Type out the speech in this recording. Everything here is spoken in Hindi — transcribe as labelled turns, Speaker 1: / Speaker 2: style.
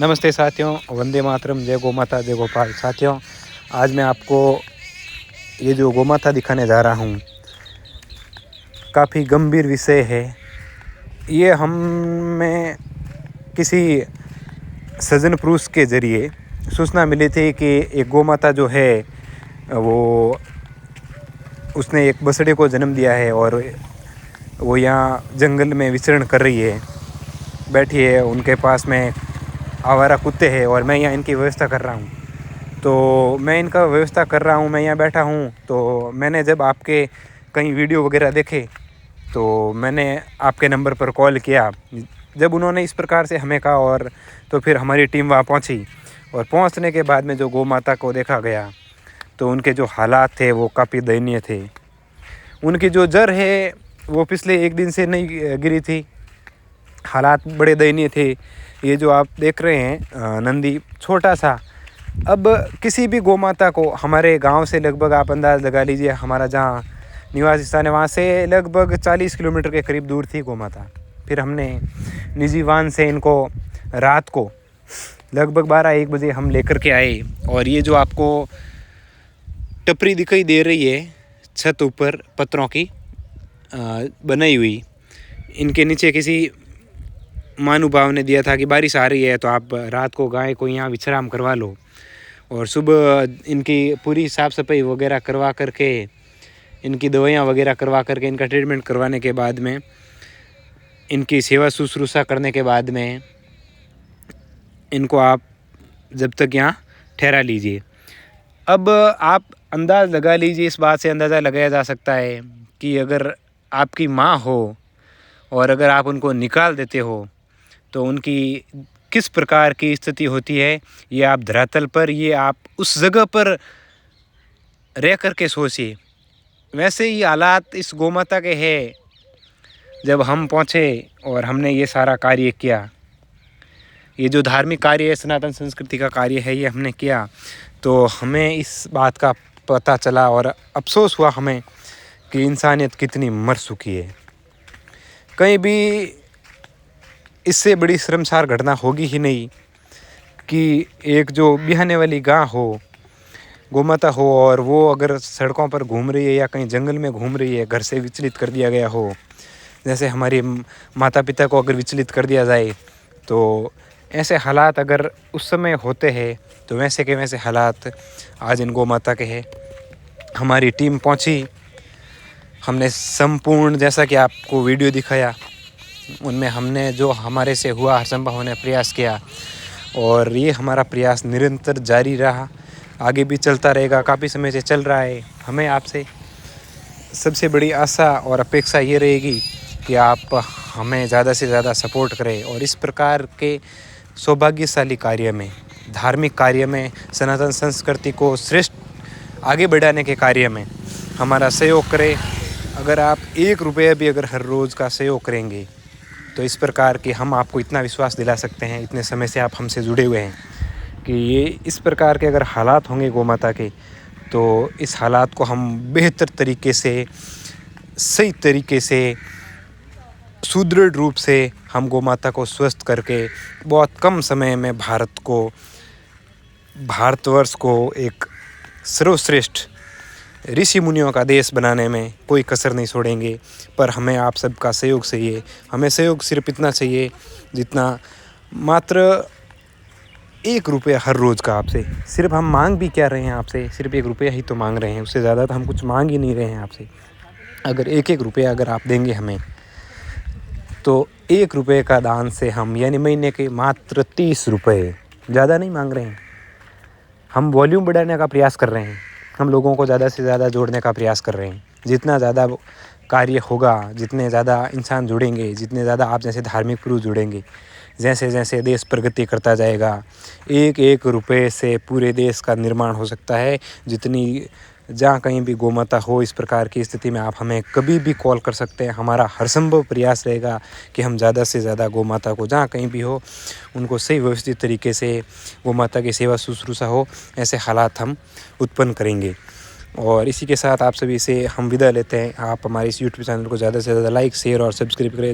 Speaker 1: नमस्ते साथियों, वंदे मातरम, जय गौ माता, जय गोपाल। साथियों, आज मैं आपको ये जो गौ माता दिखाने जा रहा हूँ, काफ़ी गंभीर विषय है। ये हमें किसी सज्जन पुरुष के ज़रिए सूचना मिली थी कि एक गौ माता जो है वो उसने एक बछड़े को जन्म दिया है और वो यहाँ जंगल में विचरण कर रही है, बैठी है। उनके पास में आवारा कुत्ते हैं और मैं यहाँ इनकी व्यवस्था कर रहा हूँ। तो मैं इनका व्यवस्था कर रहा हूँ, मैं यहाँ बैठा हूँ। तो मैंने जब आपके कई वीडियो वगैरह देखे तो मैंने आपके नंबर पर कॉल किया। जब उन्होंने इस प्रकार से हमें कहा और तो फिर हमारी टीम वहाँ पहुँची और पहुँचने के बाद में जो गौ माता को देखा गया तो उनके जो हालात थे वो काफ़ी दयनीय थे। उनकी जो जड़ है वो पिछले एक दिन से नहीं गिरी थी, हालात बड़े दयनीय थे। ये जो आप देख रहे हैं नंदी छोटा सा, अब किसी भी गौ माता को हमारे गांव से लगभग आप अंदाज़ लगा लीजिए, हमारा जहां निवास स्थान है वहाँ से लगभग 40 किलोमीटर के करीब दूर थी गौ माता। फिर हमने निजी वाहन से इनको रात को लगभग 12-1 बजे हम लेकर के आए। और ये जो आपको टपरी दिखाई दे रही है छत ऊपर पत्थरों की बनाई हुई, इनके नीचे किसी महानुभाव ने दिया था कि बारिश आ रही है तो आप रात को गाय को यहाँ विश्राम करवा लो और सुबह इनकी पूरी साफ़ सफाई वगैरह करवा करके, इनकी दवाइयाँ वगैरह करवा करके, इनका ट्रीटमेंट करवाने के बाद में, इनकी सेवा शुश्रूषा करने के बाद में इनको आप जब तक यहाँ ठहरा लीजिए। अब आप अंदाज़ लगा लीजिए, इस बात से अंदाज़ा लगाया जा सकता है कि अगर आपकी माँ हो और अगर आप उनको निकाल देते हो तो उनकी किस प्रकार की स्थिति होती है। ये आप धरातल पर, ये आप उस जगह पर रह कर के सोचिए। वैसे ही हालात इस गौ माता के हैं। जब हम पहुँचे और हमने ये सारा कार्य किया, ये जो धार्मिक कार्य है, सनातन संस्कृति का कार्य है, ये हमने किया तो हमें इस बात का पता चला और अफसोस हुआ हमें कि इंसानियत कितनी मर चुकी है। कहीं भी इससे बड़ी शर्मसार घटना होगी ही नहीं कि एक जो बिहाने वाली गाय हो, गौ माता हो, और वो अगर सड़कों पर घूम रही है या कहीं जंगल में घूम रही है, घर से विचलित कर दिया गया हो। जैसे हमारे माता पिता को अगर विचलित कर दिया जाए तो ऐसे हालात अगर उस समय होते हैं तो वैसे के वैसे हालात आज इन गौ माता के हैं। हमारी टीम पहुंची, हमने संपूर्ण, जैसा कि आपको वीडियो दिखाया, उनमें हमने जो हमारे से हुआ हर संभव होने प्रयास किया और ये हमारा प्रयास निरंतर जारी रहा, आगे भी चलता रहेगा, काफ़ी समय से चल रहा है। हमें आपसे सबसे बड़ी आशा और अपेक्षा ये रहेगी कि आप हमें ज़्यादा से ज़्यादा सपोर्ट करें और इस प्रकार के सौभाग्यशाली कार्य में, धार्मिक कार्य में, सनातन संस्कृति को श्रेष्ठ आगे बढ़ाने के कार्य में हमारा सहयोग करें। अगर आप 1 रुपया भी अगर हर रोज़ का सहयोग करेंगे तो इस प्रकार के हम आपको इतना विश्वास दिला सकते हैं, इतने समय से आप हमसे जुड़े हुए हैं, कि ये इस प्रकार के अगर हालात होंगे गौ माता के तो इस हालात को हम बेहतर तरीके से, सही तरीके से, सुदृढ़ रूप से हम गौ माता को स्वस्थ करके बहुत कम समय में भारतवर्ष को एक सर्वश्रेष्ठ ऋषि मुनियों का देश बनाने में कोई कसर नहीं छोड़ेंगे। पर हमें आप सबका सहयोग चाहिए। हमें सहयोग सिर्फ इतना चाहिए जितना मात्र 1 रुपया हर रोज़ का आपसे। सिर्फ हम मांग भी क्या रहे हैं आपसे, सिर्फ 1 रुपया ही तो मांग रहे हैं, उससे ज़्यादा तो हम कुछ मांग ही नहीं रहे हैं आपसे। अगर 1-1 रुपया अगर आप देंगे हमें तो 1 रुपये का दान से हम, यानी महीने के मात्र 30 रुपये, ज़्यादा नहीं मांग रहे हैं। हम वॉल्यूम बढ़ाने का प्रयास कर रहे हैं, हम लोगों को ज़्यादा से ज़्यादा जोड़ने का प्रयास कर रहे हैं। जितना ज़्यादा कार्य होगा, जितने ज़्यादा इंसान जुड़ेंगे, जितने ज़्यादा आप जैसे धार्मिक पुरुष जुड़ेंगे, जैसे जैसे देश प्रगति करता जाएगा, 1-1 रुपये से पूरे देश का निर्माण हो सकता है। जितनी जहाँ कहीं भी गौ माता हो इस प्रकार की स्थिति में आप हमें कभी भी कॉल कर सकते हैं। हमारा हर संभव प्रयास रहेगा कि हम ज़्यादा से ज़्यादा गौ माता को जहाँ कहीं भी हो उनको सही व्यवस्थित तरीके से गौ माता की सेवा शुश्रूषा हो, ऐसे हालात हम उत्पन्न करेंगे। और इसी के साथ आप सभी से हम विदा लेते हैं। आप हमारे इस यूट्यूब चैनल को ज़्यादा से ज़्यादा लाइक, शेयर और सब्सक्राइब करें।